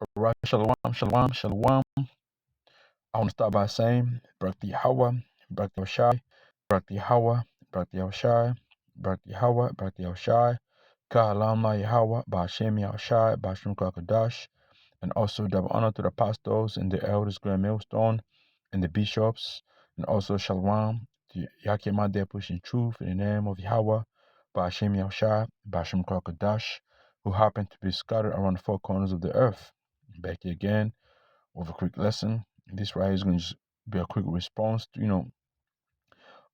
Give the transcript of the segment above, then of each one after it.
Alright, shalom, shalom, shalom. I want to start by saying, Barak Yahawah, Barak Yahawashi, Barak Yahawah, Barak Yahawashi, Barak Yahawah, Barak Yahawashi, Ka'alamla Yahawah, bahasham Yahawashi, bahasham Kakadash, and also double honor to the apostles and the elders, grand millstone, and the bishops, and also shalom to Yakimah pushing truth in the name of Yahawah, bahasham Yahawashi, bahasham Kakadash, who happen to be scattered around the four corners of the earth. Back here again with a quick lesson. This right here is going to be a quick response to,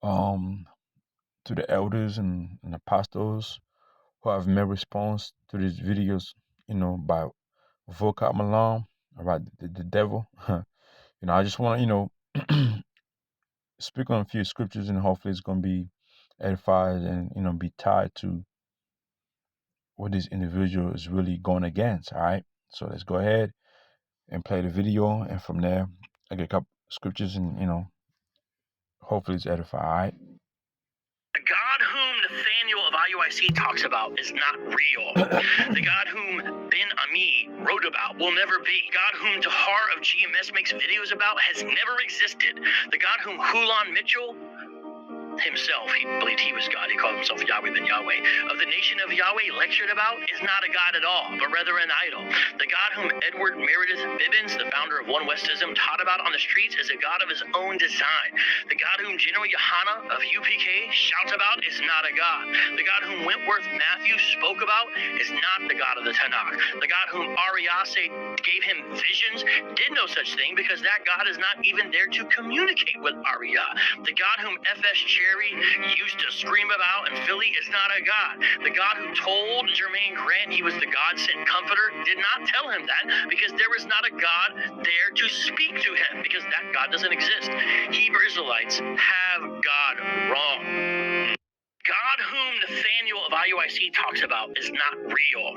to the elders and apostles who have made response to these videos, by vocab alarm, about the devil. I just want to, speak on a few scriptures, and hopefully it's going to be edified and, be tied to what this individual is really going against. All right. So let's go ahead and play the video, and from there I get a couple scriptures, and hopefully it's edified. All right. The God whom Nathaniel of IUIC talks about is not real. The God whom Ben Ami wrote about will never be. God whom Tahar of GMS makes videos about has never existed. The God whom Hulan Mitchell himself, he believed he was God. He called himself Yahweh ben Yahweh. Of the nation of Yahweh lectured about is not a God at all, but rather an idol. The God whom Edward Meredith Bibbins, the founder of One Westism, taught about on the streets is a God of his own design. The God whom General Yohana of UPK shouts about is not a God. The God whom Wentworth Matthews spoke about is not the God of the Tanakh. The God whom Ariase gave him visions did no such thing, because that God is not even there to communicate with Ariyah. The God whom F.S. Cherry used to scream about in Philly is not a God. The God who told Jermaine Grant he was the God-sent comforter did not tell him that, because there was not a God there to speak to him, because that God doesn't exist. Hebrew Israelites have God wrong. God whom Nathaniel of IUIC talks about is not real.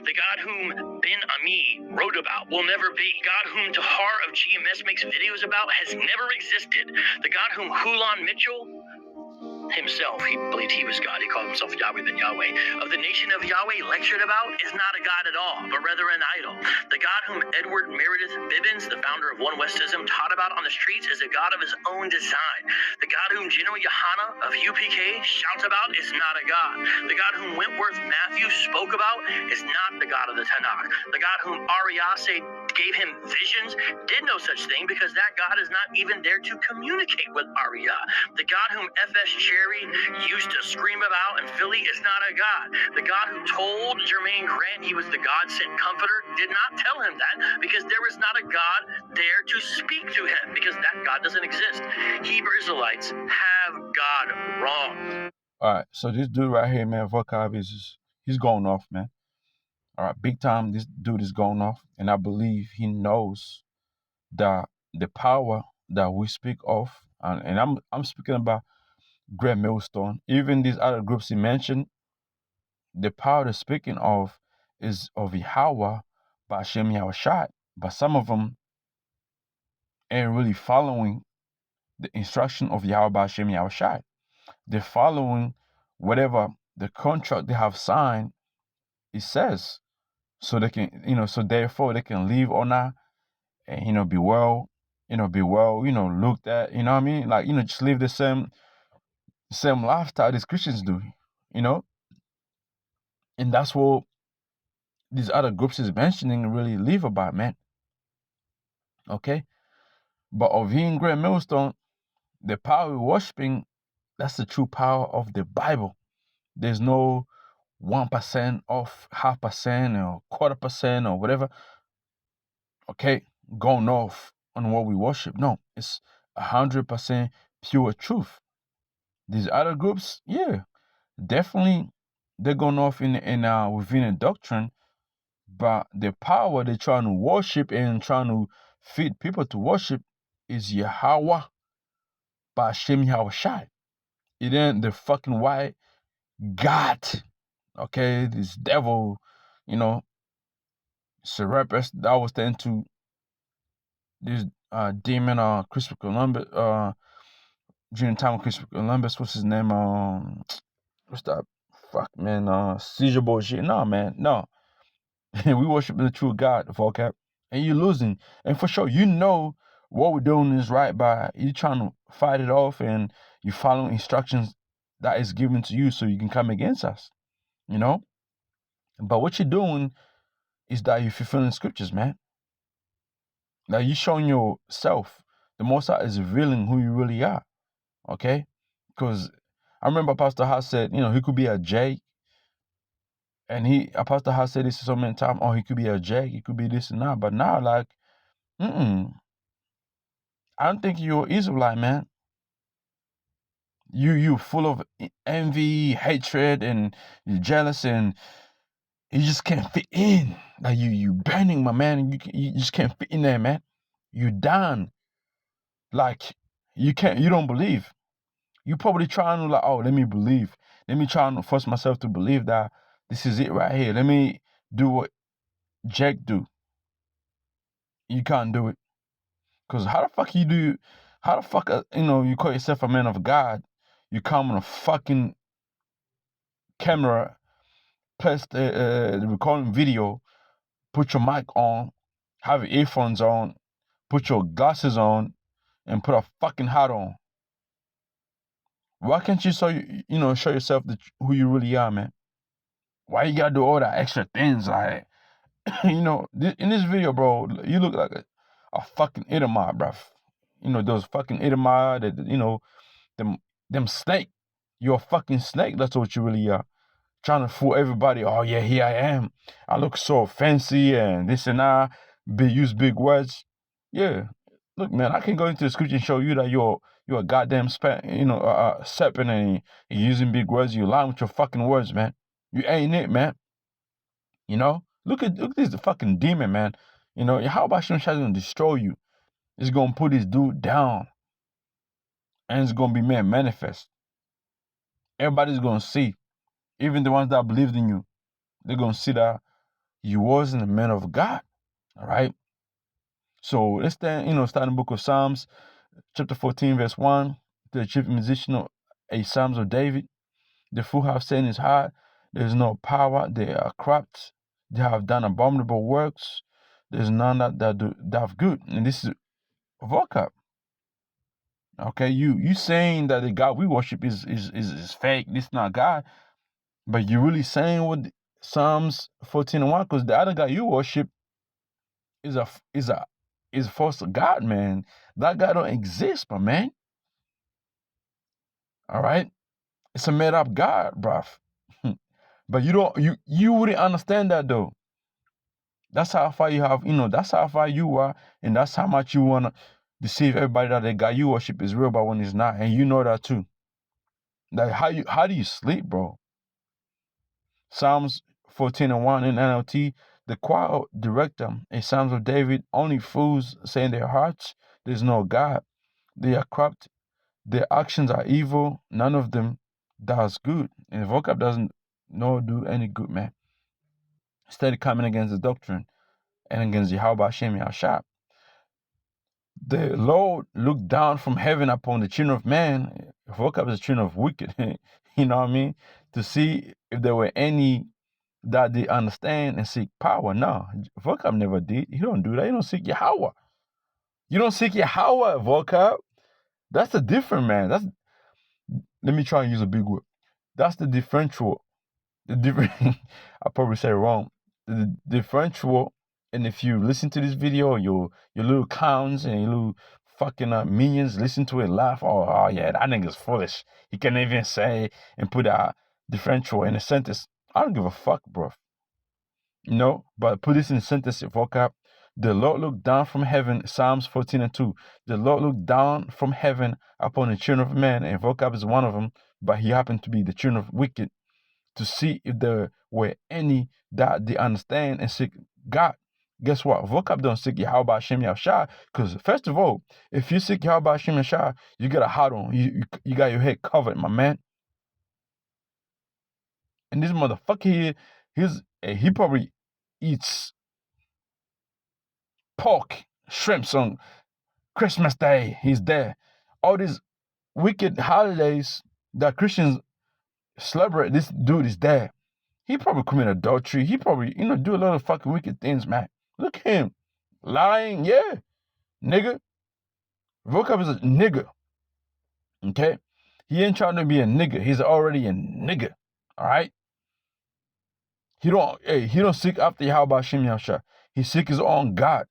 The God whom Ben Ami wrote about will never be. God whom Tahar of GMS makes videos about has never existed. The God whom Hulan Mitchell himself, he believed he was God. He called himself Yahweh ben Yahweh. Of the nation of Yahweh lectured about is not a God at all, but rather an idol. The God whom Edward Meredith Bibbins, the founder of One Westism, taught about on the streets is a God of his own design. The God whom General Yohana of UPK shouts about is not a God. The God whom Wentworth Matthews spoke about is not the God of the Tanakh. The God whom Ariase gave him visions did no such thing, because that God is not even there to communicate with Ariyah. The God whom F.S. Cherry used to scream about in Philly is not a God. The God who told Jermaine Grant he was the God-sent comforter did not tell him that, because there was not a God there to speak to him, because that God doesn't exist. Hebrew Israelites have God wrong. All right, so this dude right here, man, vocab he's going off, man. All right, big time. This dude is going off, and I believe he knows that the power that we speak of, and I'm speaking about Great Millstone. Even these other groups he mentioned, the power they're speaking of is of Yahawah, bahasham Yahawashi, but some of them ain't really following the instruction of Yahawah, bahasham Yahawashi. They're following whatever the contract they have signed it says, so they can, so therefore they can leave or not, and be well, looked at, you know what I mean? Like, just live the same lifestyle these Christians do, and that's what these other groups is mentioning really live about, man. Okay, but of being Great Millstone, the power we're worshiping, that's the true power of the Bible. There's no 1% off, 0.5% or 1/4% or whatever. Okay, going off on what we worship. No, it's 100% pure truth. These other groups, yeah, definitely they're going off in within a doctrine, but the power they're trying to worship and trying to feed people to worship is Yahawah, bahasham Yahawashi. It ain't the fucking white God. Okay, this devil, Cerebus that was into this demon, Christopher Columbus, during the time of Christopher Columbus. What's his name? What's that? Fuck, man. Seizure bullshit. No, man. No. We worship the true God, vocab. and you're losing. And for sure, you know what we're doing is right, by you trying to fight it off and you following instructions that is given to you so you can come against us, you know? But what you're doing is that you're fulfilling scriptures, man. Like you're showing yourself. The Most High is revealing who you really are, okay? Because I remember Pastor Haas said, he could be a J. And Pastor Haas said this so many times, oh, he could be a J, he could be this and that. But now, like, I don't think you're Israelite, man. You full of envy, hatred, and you're jealous, and you just can't fit in. Like you burning, my man, and you just can't fit in there, man. You down. Like you don't believe. You probably trying to like, oh, let me believe. Let me try and force myself to believe that this is it right here. Let me do what Jack do. You can't do it. Because how the fuck you call yourself a man of God, you come on a fucking camera, press the recording video, put your mic on, have your earphones on, put your glasses on, and put a fucking hat on. Why can't you show yourself who you really are, man? Why you gotta do all that extra things? Like, in this video, bro, you look like a fucking Edomite, bruv. Those fucking Edomite that, them snake. You're a fucking snake. That's what you really are. Trying to fool everybody. Oh yeah, here I am. I look so fancy and this and that. Use big words. Yeah. Look, man, I can go into the scripture and show you that you're a goddamn serpent and you're using big words. You lying with your fucking words, man. You ain't it, man. Look at this fucking demon, man. Yahawashi is gonna destroy you. It's gonna put this dude down. And it's gonna be manifest. Everybody's gonna see. Even the ones that believed in you, they're gonna see that you wasn't a man of God. All right. So let's start in the book of Psalms, chapter 14, verse 1. The chief musician of a Psalms of David. The fool have said in his heart, there is no power, they are corrupt, they have done abominable works, there's none that do that good. And this is vocab. Okay, you saying that the God we worship is fake, this is not God, but you really saying what Psalms 14:1, because the other God you worship is false God, man. That God don't exist, my man. All right, it's a made up God, bruv. But you wouldn't understand that though. That's how far you have, that's how far you are, and that's how much you wanna deceive everybody that the God you worship is real, but when it's not, and you know that too. Like how do you sleep, bro? Psalms 14:1 in NLT, the choir director, a Psalms of David, only fools say in their hearts, there's no God. They are corrupt, their actions are evil, none of them does good. And the vocab doesn't do any good, man. Instead of coming against the doctrine and against Yahawashi. The Lord looked down from heaven upon the children of man. Vocab is the children of wicked, you know what I mean? To see if there were any that they understand and seek power. No, vocab never did. He don't do that. You don't seek Yahawah. You don't seek Yahawah, vocab. That's the different, man. Let me try and use a big word. That's the differential. The different. I probably said it wrong. The differential. And if you listen to this video, your little clowns and your little fucking minions listen to it, laugh. Oh yeah, that nigga's foolish. He can't even say and put a differential in a sentence. I don't give a fuck, bro. But put this in a sentence, vocab. The Lord looked down from heaven, Psalms 14:2. The Lord looked down from heaven upon the children of men, and vocab is one of them, but he happened to be the children of wicked, to see if there were any that they understand and seek God. Guess what? Vocab don't seek Yahawashi, because first of all, if you seek Yahawashi, you got a hat on. You got your head covered, my man. And this motherfucker here, he probably eats pork, shrimps on Christmas Day. He's there. All these wicked holidays that Christians celebrate, this dude is there. He probably commit adultery. He probably, do a lot of fucking wicked things, man. Look at him. Lying, yeah. Nigga. Vocab is a nigga. Okay? He ain't trying to be a nigga. He's already a nigga. Alright? He don't seek after Yahawashi. He seek his own God.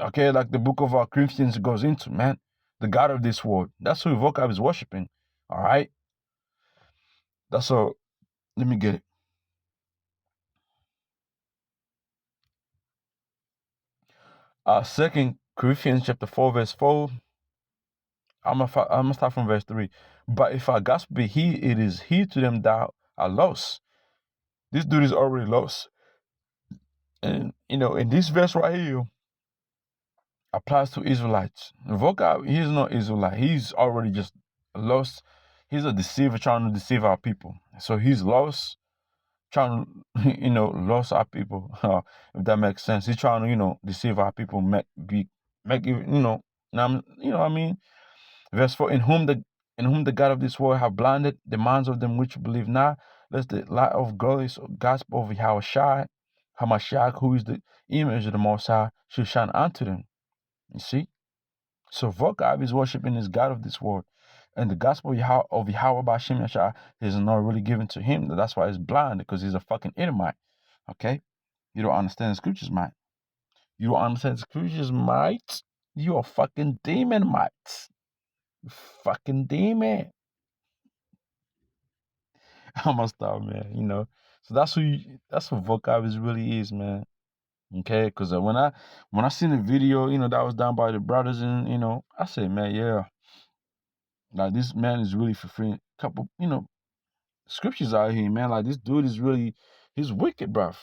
Okay, like the book of Corinthians goes into, man. The God of this world. That's who vocab is worshiping. Alright? That's all. Let me get it. Second Corinthians chapter 4, verse 4. I'm gonna start from verse 3. But if our gospel be he, it is he to them that are lost. This dude is already lost. And in this verse right here applies to Israelites. Vocab, he's not Israelite. He's already just lost. He's a deceiver trying to deceive our people. So he's lost, trying to, lost our people. If that makes sense. He's trying to, deceive our people, make what I mean? Verse 4, in whom the God of this world have blinded the minds of them which believe not, lest the light of glorious gospel of Yahawashi, Hamashiach, who is the image of the Most High, should shine unto them. You see? So vocab is worshiping this God of this world. And the gospel of Yahawah bahasham Yashar is not really given to him. That's why he's blind, because he's a fucking Edomite. Okay? You don't understand the scriptures, mate. You don't understand the scriptures, mate. You are fucking demon, mate. Fucking demon. I'm gonna stop, man. So that's what vocab really is, man. Okay, because when I seen the video, that was done by the brothers, and I said, man, yeah, like this man is really fulfilling a couple, scriptures out here, man. Like this dude is really, he's wicked, bruv.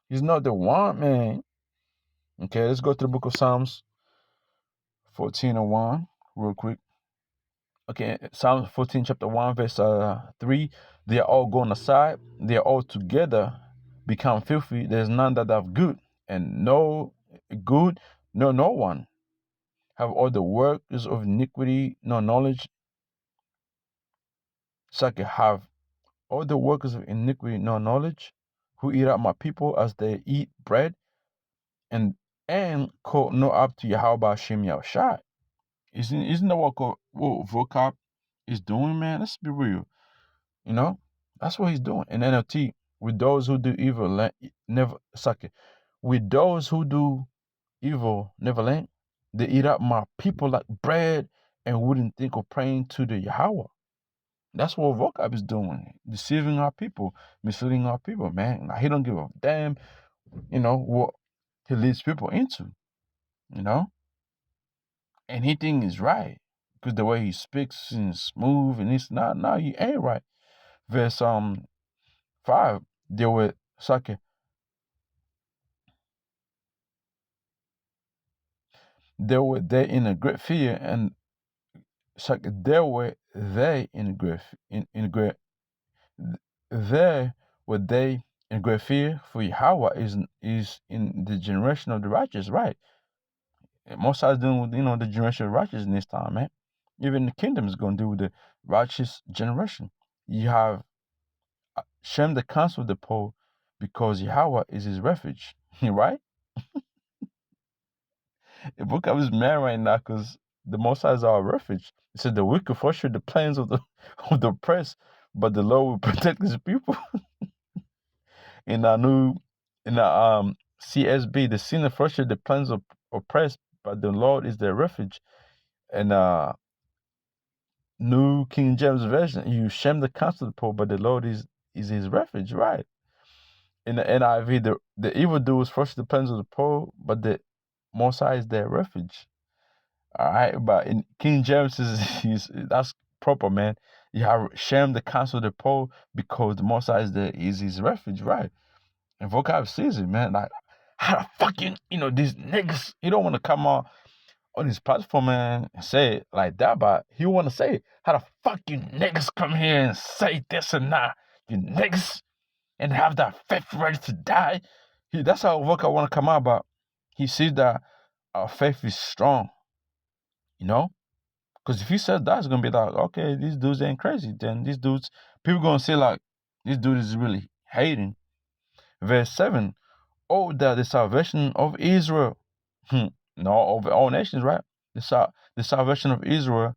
He's not the one, man. Okay, let's go to the book of Psalms 14:1 real quick. Okay, Psalm 14, chapter 1, verse 3. They are all gone aside. They are all together become filthy. There's none that have good, and no good, no one. Have all the workers of iniquity, no knowledge. Have all the workers of iniquity, no knowledge, who eat up my people as they eat bread, and call no up to Yahweh Shem Yahawashi. Isn't that what vocab is doing, man? Let's be real. That's what he's doing. In NLT, with those who do evil, never suck it. With those who do evil, never land. They eat up my people like bread and wouldn't think of praying to the Yahawah. That's what vocab is doing, deceiving our people, misleading our people, man. Like, he don't give a damn, what he leads people into, and he think is right because the way he speaks is smooth, and it's not. No, you ain't right. Verse 5, they were sucking. There were they in a great fear, and there were they in a great there were they in great fear, for Yahawah is in the generation of the righteous, right? And most sides dealing with the generation of righteous in this time, man. Even the kingdom is going to deal with the righteous generation. You have Shem, the counsel of the poor, because Yahawah is his refuge, right? The book I was mad right now because the Most High is our refuge. It said the wicked frustrate the plans of the oppressed, but the Lord will protect his people. in the CSB, the sinner frustrate the plans of oppressed, but the Lord is their refuge. And New King James Version, you shame the counsel of the poor, but the Lord is his refuge, right? In the NIV, the evildoers frustrate the plans of the poor, but the Most High is their refuge. All right, but in King James that's proper, man. You have shame the counsel of the poor because the Most High is his refuge, right? And vocab says it, man. Like, how the fucking these niggas? He don't want to come on his platform and say it like that, but he want to say it. How the fuck you niggas come here and say this and that, you niggas, and have that faith ready to die? That's how vocab want to come out, but he sees that our faith is strong. Because if he says that, it's going to be like, okay, these dudes ain't crazy. Then these dudes, people going to say like, this dude is really hating. Verse 7, Oh, the salvation of Israel. No, of all nations, right? The salvation of Israel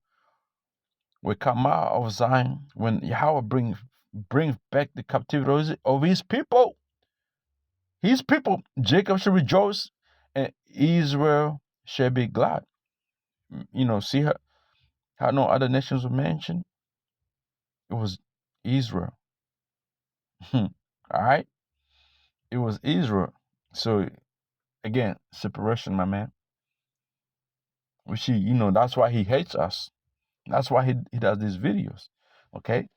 will come out of Zion when Yahweh brings back the captivity of his people. His people, Jacob shall rejoice, and Israel shall be glad. See how no other nations were mentioned? It was Israel. All right? It was Israel. So, again, separation, my man. We see, that's why he hates us. That's why he does these videos. Okay?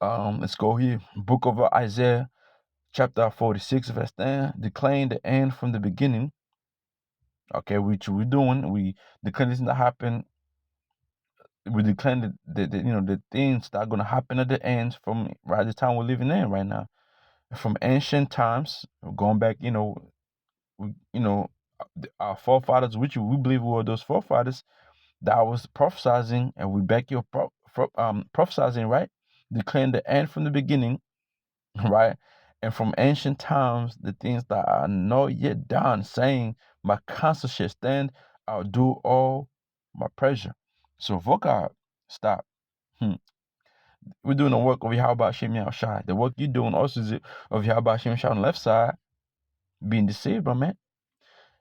Let's go here. Book of Isaiah, chapter 46, verse 10, declaring the end from the beginning. Okay, which we're doing. We declare this to happen. We declare the things that are gonna happen at the end from right the time we're living in right now. From ancient times, going back, our forefathers, which we believe were those forefathers that was prophesying, and we back your prophesying, right? Declaring the end from the beginning, right? And from ancient times, the things that are not yet done, saying, my counsel shall stand, I'll do all my pleasure. So vocab, stop. We're doing the work of Yahawashi Yahawashi. The work you're doing also is of Yahawashi Yahawashi on the left side, being deceived, my man.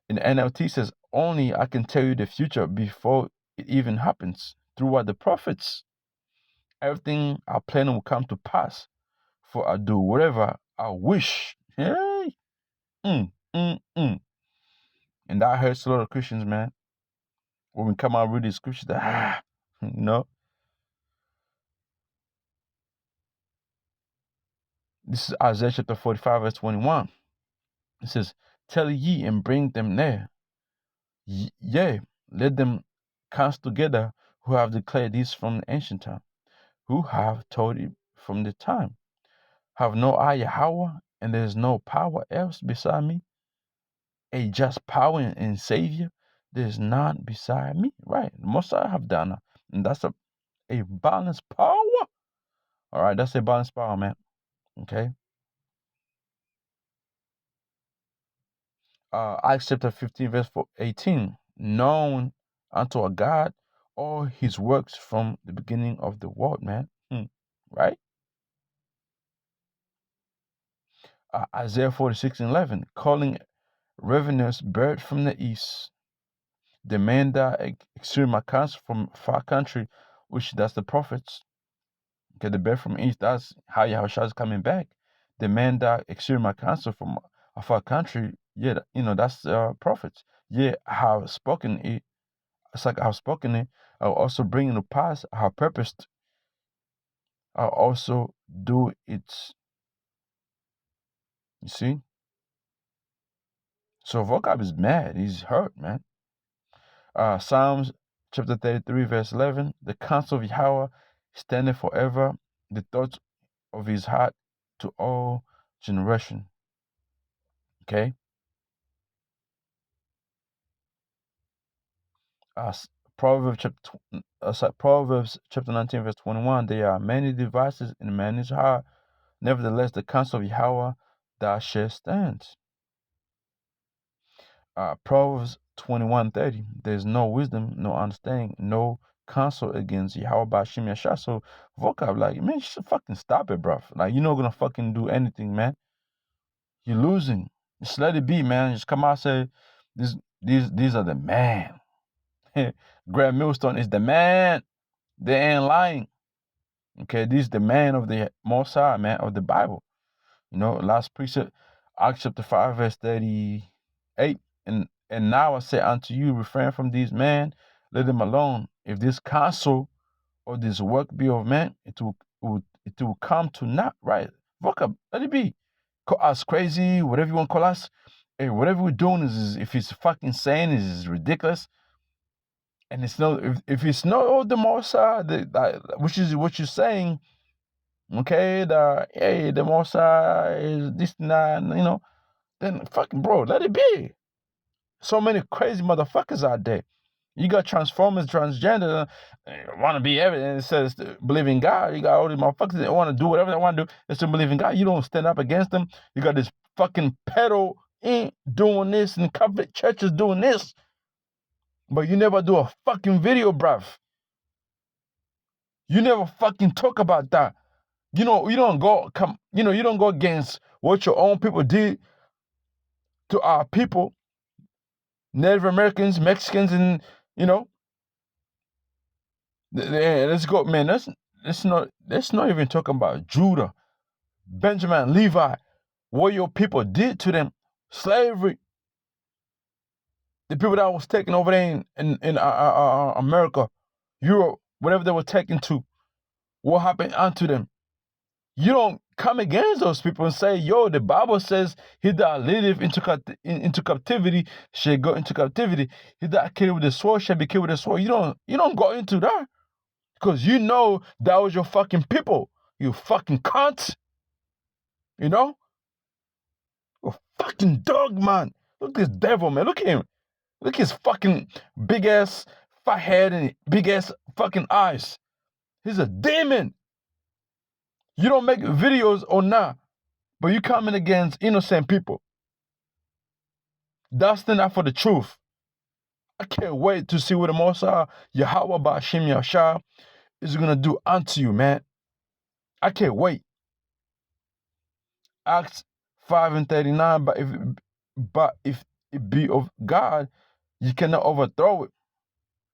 And the NLT says, only I can tell you the future before it even happens. Throughout the prophets, everything I plan will come to pass. For I do whatever I wish. Hey. And that hurts a lot of Christians, man. When we come out and read the scriptures, This is Isaiah chapter 45, verse 21. It says, tell ye and bring them near. Yea, let them counsel together who have declared this from the ancient time, who have told it from the time. Have no I Yahawah, and there is no power else beside me? A just power and Savior, there is none beside me. Right, the Most I have done, and that's a balanced power. All right, that's a balanced power, man. Okay. Acts chapter 15, verse 18. Known unto a God all his works from the beginning of the world, man. Right? Isaiah 46:11. Calling ravenous bird from the east. The man that extreme my counsel from far country, which that's the prophets. Okay, the bird from east, that's how Yahawashi is coming back. The man that extreme my counsel from a far country, yeah, that's prophets. Yeah, I have spoken it. It's like I've spoken it. I'll also bring it to pass. I have purposed. I'll also do it. You see? So vocab is mad. He's hurt, man. Psalms chapter 33, verse 11. The counsel of Yahweh standeth forever, the thoughts of his heart to all generation. Okay? Proverbs chapter 19, verse 21. There are many devices in man's heart. Nevertheless, the counsel of Yahweh thou shalt stand. Proverbs 21:30. There's no wisdom, no understanding, no counsel against Yahweh bahasham Yasha. So vocab, like, man, you should fucking stop it, bruv. Like, you're not gonna fucking do anything, man. You're losing. Just let it be, man. Just come out and say, these are the man. Graham Millstone is the man. They ain't lying. Okay, this is the man of the Most High, man, of the Bible. Last precept, Acts chapter 5, verse 38. And now I say unto you, refrain from these men, let them alone. If this counsel or this work be of man, it will come to naught. Right? Vocab, let it be. Call us crazy, whatever you want to call us. Hey, whatever we're doing is if it's fucking insane, is ridiculous. And it's no, if it's not the Most High, which is what you're saying, okay, the Most High is this and that, then fucking bro, let it be. So many crazy motherfuckers out there. You got transformers, transgender, want to be everything. It says believe in God. You got all these motherfuckers that want to do whatever they want to do. They still believe in God. You don't stand up against them. You got this fucking peddle in doing this and Catholic churches doing this. But you never do a fucking video, bruv. You never fucking talk about that. You don't go against what your own people did to our people, Native Americans, Mexicans, and let's go, man. Let's not even talking about Judah, Benjamin, Levi, what your people did to them, slavery, the people that was taken over there in America, Europe, whatever they were taken to, what happened unto them. You don't come against those people and say, yo, the Bible says he that leadeth into captivity shall go into captivity. He that killed with the sword shall be killed with the sword. You don't go into that. Because you know that was your fucking people. You fucking cunt. You know? You fucking dog, man. Look at this devil, man. Look at him. Look at his fucking big ass fat head and big ass fucking eyes. He's a demon. You don't make videos or not, but you coming against innocent people. That's not for the truth. I can't wait to see what the Most High, Yahawah, bahasham, Yahawah, is going to do unto you, man. I can't wait. Acts 5:39, but if it be of God, you cannot overthrow it.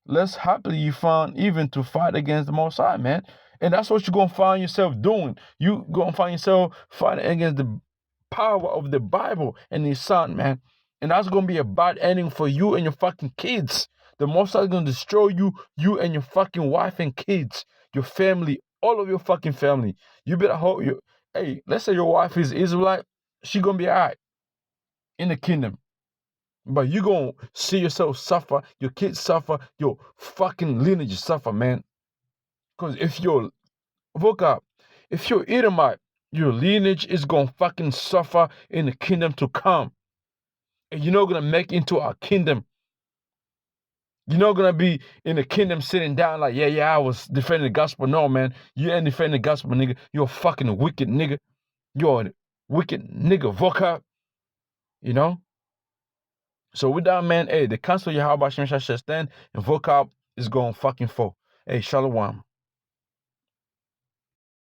Less happily you found even to fight against the Most High, man. And that's what you're going to find yourself doing. You're going to find yourself fighting against the power of the Bible and His Son, man. And that's going to be a bad ending for you and your fucking kids. The Most High is going to destroy you and your fucking wife and kids, your family, all of your fucking family. You better hope hey, let's say your wife is Israelite, she going to be all right in the kingdom. But you going to see yourself suffer, your kids suffer, your fucking lineage suffer, man. Because if you're vocab, if you're Edomite, your lineage is going to fucking suffer in the kingdom to come. And you're not going to make it into our kingdom. You're not going to be in the kingdom sitting down like, yeah, I was defending the gospel. No, man, you ain't defending the gospel, nigga. You're a fucking wicked nigga. You're a wicked nigga, vocab. You know? So with that, man, hey, the counsel Yahawah shall stand, and vocab is going fucking fall. Hey, shalom.